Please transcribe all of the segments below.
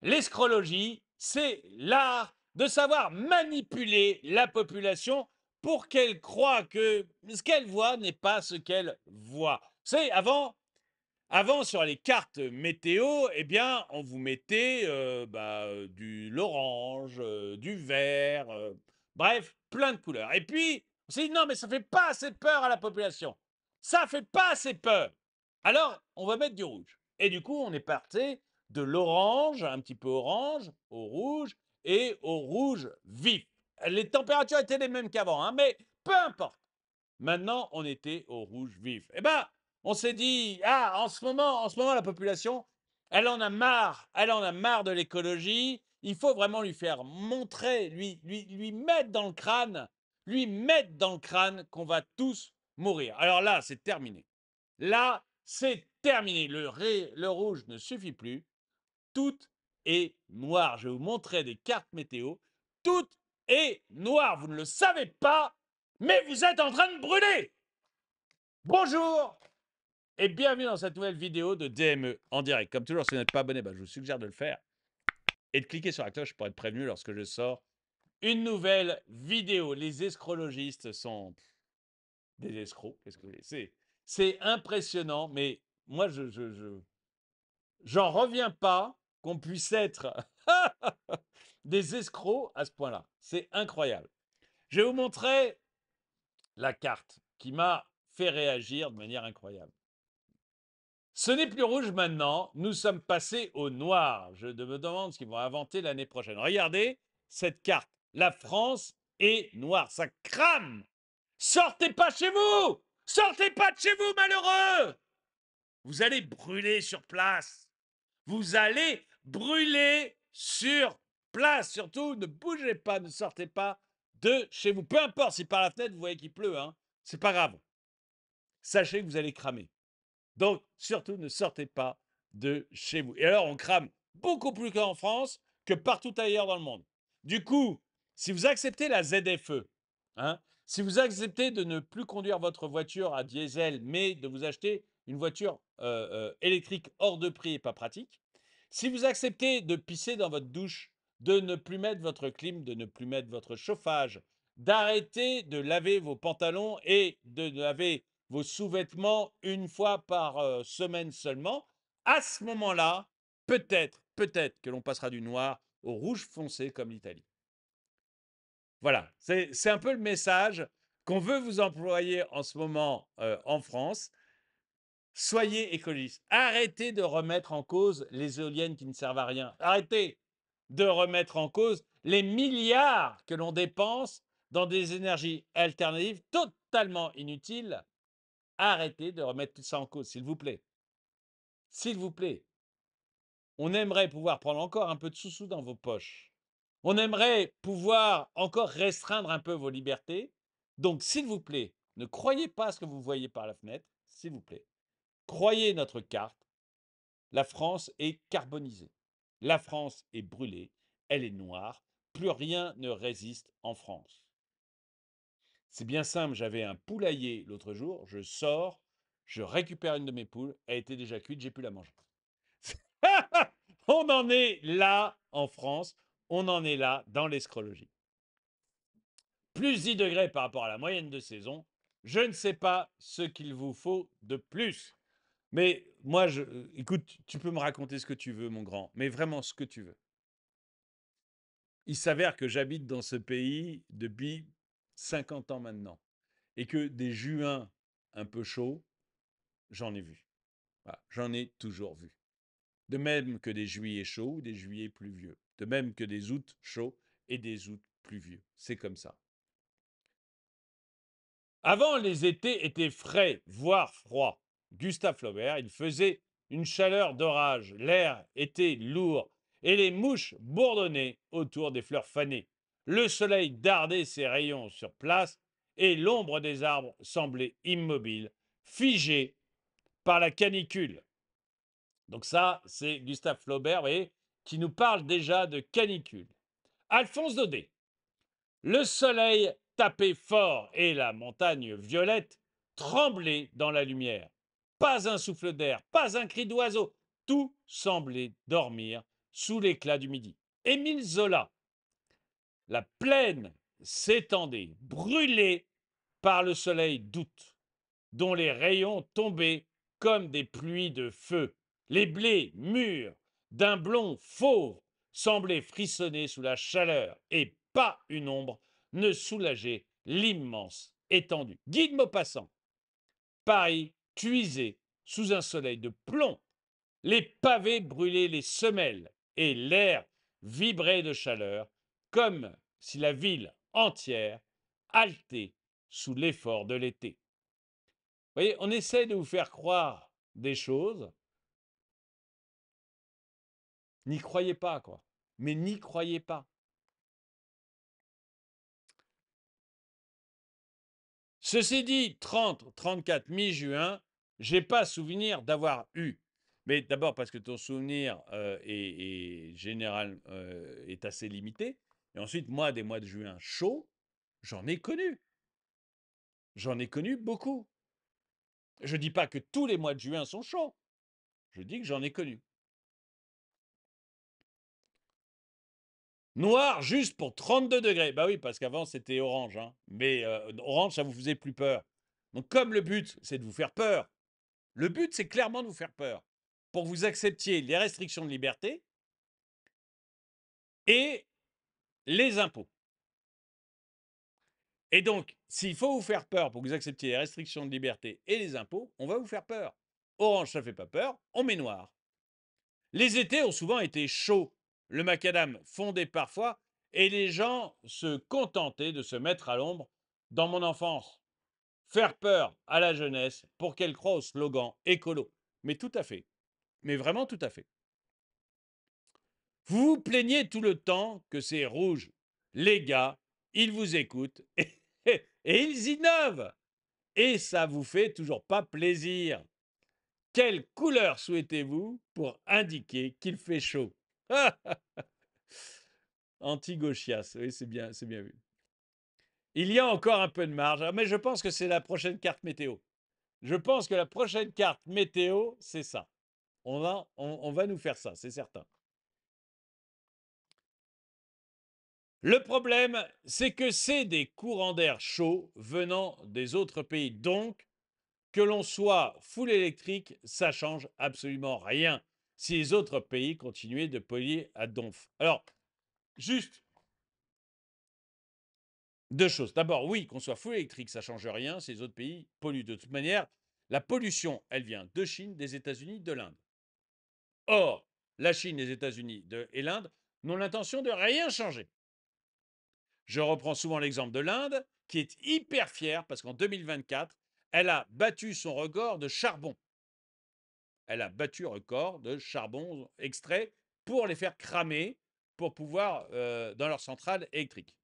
L'escrologie, c'est l'art de savoir manipuler la population pour qu'elle croie que ce qu'elle voit n'est pas ce qu'elle voit. Vous savez, avant sur les cartes météo, eh bien, on vous mettait du l'orange, du vert, bref, plein de couleurs. Et puis, on s'est dit non, mais ça fait pas assez peur à la population. Ça fait pas assez peur. Alors, on va mettre du rouge. Et du coup, on est parti de l'orange, un petit peu orange, au rouge et au rouge vif. Les températures étaient les mêmes qu'avant, hein, mais peu importe. Maintenant, on était au rouge vif. Eh ben, on s'est dit, ah, en ce moment, la population, elle en a marre de l'écologie. Il faut vraiment lui faire montrer, lui lui mettre dans le crâne qu'on va tous mourir. Alors là, c'est terminé. Là, c'est terminé. Le rouge ne suffit plus. Tout est noir. Je vais vous montrer des cartes météo. Tout est noir. Vous ne le savez pas, mais vous êtes en train de brûler. Bonjour et bienvenue dans cette nouvelle vidéo de DME en direct. Comme toujours, si vous n'êtes pas abonné, je vous suggère de le faire et de cliquer sur la cloche pour être prévenu lorsque je sors une nouvelle vidéo. Les escrologistes sont des escrocs. Qu'est-ce que vous voulez? C'est impressionnant, mais moi, j'en reviens pas qu'on puisse être des escrocs à ce point-là. C'est incroyable. Je vais vous montrer la carte qui m'a fait réagir de manière incroyable. Ce n'est plus rouge maintenant, nous sommes passés au noir. Je me demande ce qu'ils vont inventer l'année prochaine. Regardez cette carte. La France est noire, ça crame. Sortez pas chez vous. Sortez pas de chez vous, malheureux. Vous allez brûler sur place. Vous allez brûler sur place. Surtout, ne bougez pas, ne sortez pas de chez vous. Peu importe si par la fenêtre vous voyez qu'il pleut, hein, c'est pas grave. Sachez que vous allez cramer. Donc, surtout, ne sortez pas de chez vous. Et alors, on crame beaucoup plus qu'en France, que partout ailleurs dans le monde. Du coup, si vous acceptez la ZFE, hein, si vous acceptez de ne plus conduire votre voiture à diesel, mais de vous acheter une voiture électrique hors de prix et pas pratique, si vous acceptez de pisser dans votre douche, de ne plus mettre votre clim, de ne plus mettre votre chauffage, d'arrêter de laver vos pantalons et de laver vos sous-vêtements une fois par semaine seulement, à ce moment-là, peut-être que l'on passera du noir au rouge foncé comme l'Italie. Voilà, c'est un peu le message qu'on veut vous employer en ce moment en France. Soyez écologistes. Arrêtez de remettre en cause les éoliennes qui ne servent à rien. Arrêtez de remettre en cause les milliards que l'on dépense dans des énergies alternatives totalement inutiles. Arrêtez de remettre tout ça en cause, s'il vous plaît. S'il vous plaît. On aimerait pouvoir prendre encore un peu de sous-sous dans vos poches. On aimerait pouvoir encore restreindre un peu vos libertés. Donc, s'il vous plaît, ne croyez pas à ce que vous voyez par la fenêtre, s'il vous plaît. Croyez notre carte. La France est carbonisée. La France est brûlée. Elle est noire. Plus rien ne résiste en France. C'est bien simple, j'avais un poulailler l'autre jour, je sors, je récupère une de mes poules, elle était déjà cuite, j'ai pu la manger. On en est là en France, on en est là dans l'escrologie. Plus 10 degrés par rapport à la moyenne de saison, je ne sais pas ce qu'il vous faut de plus. Mais moi, écoute, tu peux me raconter ce que tu veux, mon grand, mais vraiment ce que tu veux. Il s'avère que j'habite dans ce pays depuis 50 ans maintenant et que des juins un peu chauds, j'en ai vu. Voilà, j'en ai toujours vu. De même que des juillets chauds ou des juillets pluvieux. De même que des aoûts chauds et des aoûts pluvieux. C'est comme ça. Avant, les étés étaient frais, voire froids. Gustave Flaubert, il faisait une chaleur d'orage. L'air était lourd et les mouches bourdonnaient autour des fleurs fanées. Le soleil dardait ses rayons sur place et l'ombre des arbres semblait immobile, figée par la canicule. Donc ça, c'est Gustave Flaubert, vous voyez, qui nous parle déjà de canicule. Alphonse Daudet. Le soleil tapait fort et la montagne violette tremblait dans la lumière. Pas un souffle d'air, pas un cri d'oiseau. Tout semblait dormir sous l'éclat du midi. Émile Zola, la plaine s'étendait, brûlée par le soleil d'août, dont les rayons tombaient comme des pluies de feu. Les blés mûrs, d'un blond fauve, semblaient frissonner sous la chaleur, et pas une ombre ne soulageait l'immense étendue. Guy de Maupassant, Paris cuisait sous un soleil de plomb. Les pavés brûlaient les semelles et l'air vibrait de chaleur, comme si la ville entière haletait sous l'effort de l'été. Vous voyez, on essaie de vous faire croire des choses. N'y croyez pas, quoi. Mais n'y croyez pas. Ceci dit, 30, 34, mi-juin, j'ai pas souvenir d'avoir eu. Mais d'abord parce que ton souvenir est général, est assez limité. Et ensuite, moi, des mois de juin chauds, j'en ai connu. J'en ai connu beaucoup. Je ne dis pas que tous les mois de juin sont chauds. Je dis que j'en ai connu. Noir juste pour 32 degrés. Bah oui, parce qu'avant c'était orange. Hein. Mais orange, ça vous faisait plus peur. Donc comme le but, c'est de vous faire peur. Le but, c'est clairement de vous faire peur. Pour que vous acceptiez les restrictions de liberté et les impôts. Et donc, s'il faut vous faire peur pour que vous acceptiez les restrictions de liberté et les impôts, on va vous faire peur. Orange, ça ne fait pas peur, on met noir. Les étés ont souvent été chauds. Le macadam fondait parfois et les gens se contentaient de se mettre à l'ombre. Dans mon enfance, faire peur à la jeunesse pour qu'elle croie au slogan écolo. Mais tout à fait. Mais vraiment tout à fait. Vous vous plaignez tout le temps que c'est rouge. Les gars, ils vous écoutent et ils innovent. Et ça vous fait toujours pas plaisir. Quelle couleur souhaitez-vous pour indiquer qu'il fait chaud? Anti-gauchias, oui, c'est bien vu. Il y a encore un peu de marge, mais je pense que c'est la prochaine carte météo. Je pense que la prochaine carte météo, c'est ça. On va nous faire ça, c'est certain. Le problème, c'est que c'est des courants d'air chauds venant des autres pays. Donc, que l'on soit full électrique, ça change absolument rien si les autres pays continuaient de polluer à donf. Alors, juste deux choses. D'abord, oui, qu'on soit full électrique, ça ne change rien si les autres pays polluent. De toute manière, la pollution, elle vient de Chine, des États-Unis, de l'Inde. Or, la Chine, les États-Unis et l'Inde n'ont l'intention de rien changer. Je reprends souvent l'exemple de l'Inde, qui est hyper fière parce qu'en 2024, elle a battu son record de charbon. Elle a battu le record de charbon extrait pour les faire cramer pour pouvoir dans leur centrale électrique.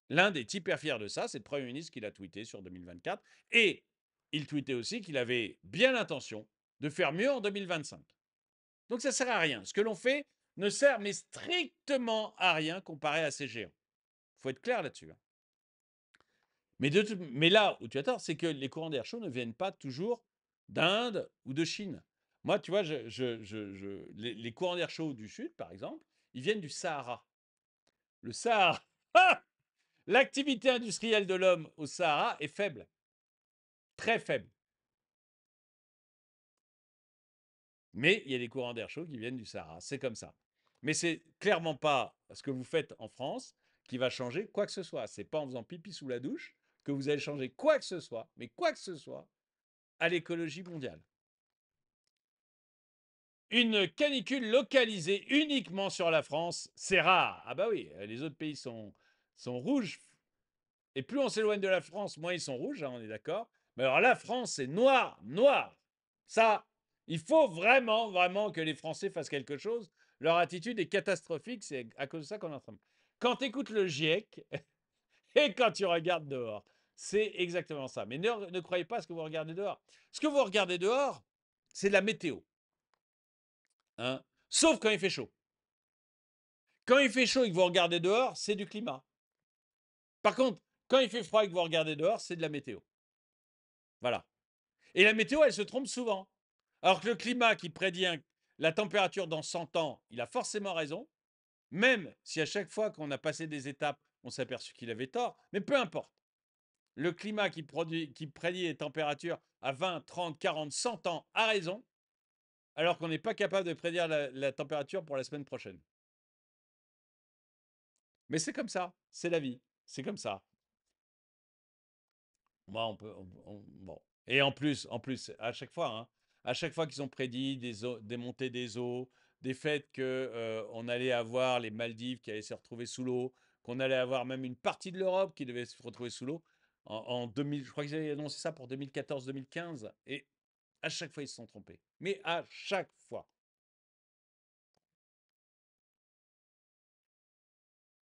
L'Inde est hyper fière de ça. C'est le Premier ministre qui l'a tweeté sur 2024. Et il tweetait aussi qu'il avait bien l'intention de faire mieux en 2025. Donc ça ne sert à rien. Ce que l'on fait ne sert mais strictement à rien comparé à ces géants. Il faut être clair là-dessus. Hein. Mais là où tu as tort, c'est que les courants d'air chaud ne viennent pas toujours d'Inde ou de Chine. Moi, tu vois, les courants d'air chaud du Sud, par exemple, ils viennent du Sahara. Le Sahara, l'activité industrielle de l'homme au Sahara est faible, très faible. Mais il y a des courants d'air chaud qui viennent du Sahara, c'est comme ça. Mais c'est clairement pas ce que vous faites en France qui va changer quoi que ce soit. C'est pas en faisant pipi sous la douche que vous allez changer quoi que ce soit, mais quoi que ce soit, à l'écologie mondiale. Une canicule localisée uniquement sur la France, c'est rare. Ah bah oui, les autres pays sont rouges. Et plus on s'éloigne de la France, moins ils sont rouges, hein, on est d'accord. Mais alors la France, c'est noir, noir. Ça, il faut vraiment, vraiment que les Français fassent quelque chose. Leur attitude est catastrophique, c'est à cause de ça qu'on est en train de... Quand tu écoutes le GIEC et quand tu regardes dehors, c'est exactement ça. Mais ne croyez pas à ce que vous regardez dehors. Ce que vous regardez dehors, c'est la météo. Hein, sauf quand il fait chaud. Quand il fait chaud et que vous regardez dehors, c'est du climat. Par contre, quand il fait froid et que vous regardez dehors, c'est de la météo. Voilà. Et la météo, elle se trompe souvent. Alors que le climat qui prédit la température dans 100 ans, il a forcément raison, même si à chaque fois qu'on a passé des étapes, on s'est aperçu qu'il avait tort, mais peu importe. Le climat qui prédit les températures à 20, 30, 40, 100 ans a raison, alors qu'on n'est pas capable de prédire la température pour la semaine prochaine. Mais c'est comme ça, c'est la vie, c'est comme ça. Moi, bon. Et en plus, à chaque fois, hein, à chaque fois qu'ils ont prédit des montées des eaux, des faits que on allait avoir les Maldives qui allaient se retrouver sous l'eau, qu'on allait avoir même une partie de l'Europe qui devait se retrouver sous l'eau en 2000, je crois qu'ils avaient annoncé ça pour 2014-2015, et à chaque fois ils se sont trompés. Mais à chaque fois.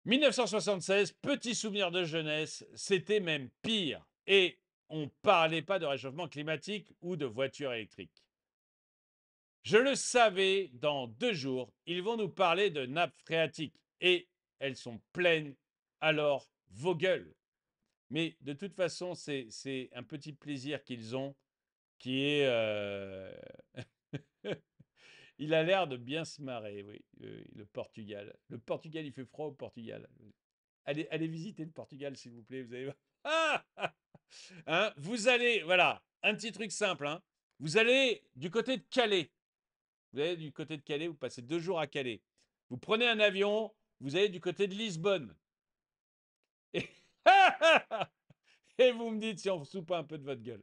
1976, petit souvenir de jeunesse, c'était même pire. Et on ne parlait pas de réchauffement climatique ou de voitures électriques. Je le savais, dans 2 jours, ils vont nous parler de nappes phréatiques. Et elles sont pleines, alors vos gueules. Mais de toute façon, c'est un petit plaisir qu'ils ont qui est... Il a l'air de bien se marrer, oui, le Portugal. Le Portugal, il fait froid au Portugal. Allez visiter le Portugal, s'il vous plaît. Vous allez ah hein, vous allez, voilà, un petit truc simple. Hein, vous allez du côté de Calais. Vous allez du côté de Calais, vous passez 2 jours à Calais. Vous prenez un avion, vous allez du côté de Lisbonne. Et, et vous me dites si on ne se fout pas un peu de votre gueule.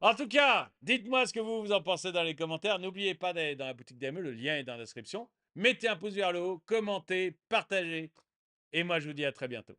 En tout cas, dites-moi ce que vous en pensez dans les commentaires. N'oubliez pas d'aller dans la boutique d'AME, le lien est dans la description. Mettez un pouce vers le haut, commentez, partagez. Et moi, je vous dis à très bientôt.